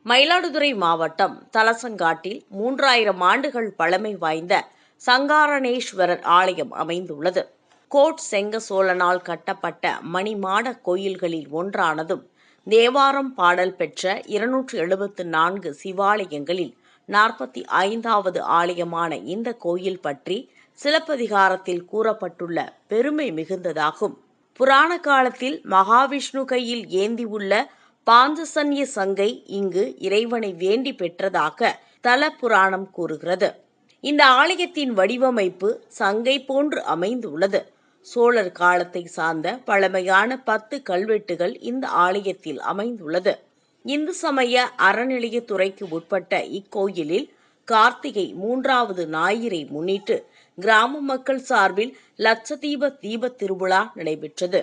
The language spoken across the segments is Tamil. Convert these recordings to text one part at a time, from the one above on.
மயிலாடுதுறை மாவட்டம் தலசங்காட்டில் 3000 ஆண்டுகள் பழமை வாய்ந்த சங்காரணேஸ்வரர் ஆலயம் அமைந்துள்ளது. கோட் செங்க சோழனால் கட்டப்பட்ட மணிமாட கோயில்களில் ஒன்றானதும் தேவாரம் பாடல் பெற்ற 274 சிவாலயங்களில் 45வது ஆலயமான இந்த கோயில் பற்றி சிலப்பதிகாரத்தில் கூறப்பட்டுள்ள பெருமை மிகுந்ததாகும். புராண காலத்தில் மகாவிஷ்ணு கையில் ஏந்தியுள்ள பாஞ்சசன்ய சங்கை இங்கு இறைவனை வேண்டி பெற்றதாக தல புராணம் கூறுகிறது. இந்த ஆலயத்தின் வடிவமைப்பு சங்கை போன்று அமைந்துள்ளது. சோழர் காலத்தை சார்ந்த பழமையான 10 கல்வெட்டுகள் இந்த ஆலயத்தில் அமைந்துள்ளது. இந்து சமய அறநிலையத்துறைக்கு உட்பட்ட இக்கோயிலில் கார்த்திகை 3வது ஞாயிறை முன்னிட்டு கிராம மக்கள் சார்பில் லட்சதீப தீப திருவிழா நடைபெற்றது.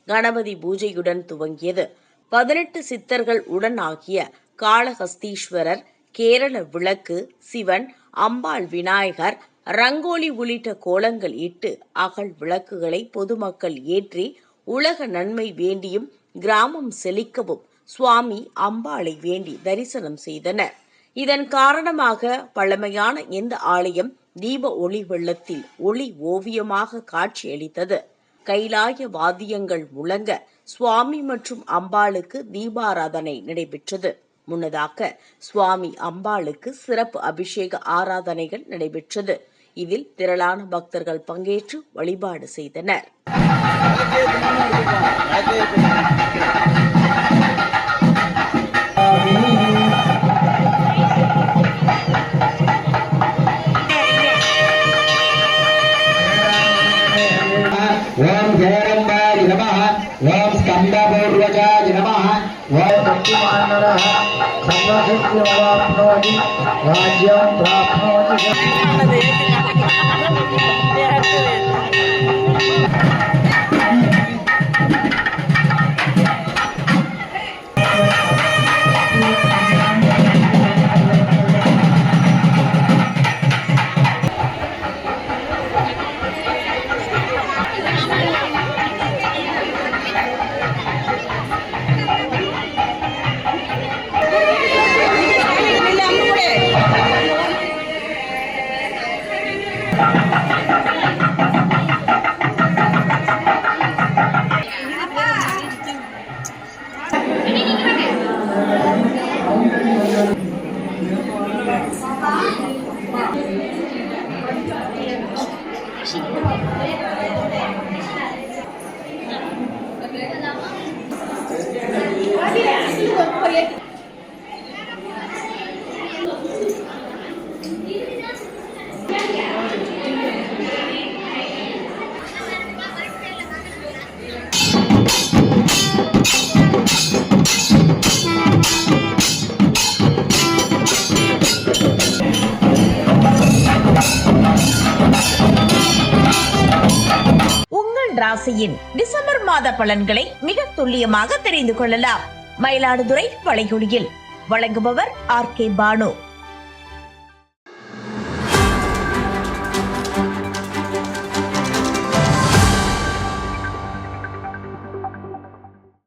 கணபதி பூஜையுடன் துவங்கியது. 18 சித்தர்கள் உடன் ஆகிய காளஹஸ்தீஸ்வரர், கேரள விளக்கு, சிவன், அம்பாள், விநாயகர், ரங்கோலி உள்ளிட்ட கோலங்கள் இட்டு அகல் விளக்குகளை பொதுமக்கள் ஏற்றி உலக நன்மை வேண்டியும் கிராமம் செழிக்கவும் சுவாமி அம்பாளை வேண்டி தரிசனம் செய்தனர். இதன் காரணமாக பழமையான இந்த ஆலயம் தீப ஒளி வெள்ளத்தில் ஒளி ஓவியமாக காட்சியளித்தது. கைலாய வாத்தியங்கள் முழங்க சுவாமி மற்றும் அம்பாளுக்கு தீபாராதனை நடைபெற்றது. முன்னதாக சுவாமி அம்பாளுக்கு சிறப்பு அபிஷேக ஆராதனைகள் நடைபெற்றது. இதில் திரளான பக்தர்கள் பங்கேற்று வழிபாடு செய்தனர். ஓம் ஜெயரம்பாய நமஹ, ஓம் ஸ்கந்தபூர்வஜாய நமஹ, ஓம் பக்திமானரஹ சர்வசித்தியவாப்னோதி ராஜ்யம் பிராப்னோதி. ராசியின் டிசம்பர் மாத பலன்களை மிக துல்லியமாக தெரிந்து கொள்ளலாம். மயிலாடுதுறை வளைகுடியில் வழங்குபவர் ஆர்.கே. பானு.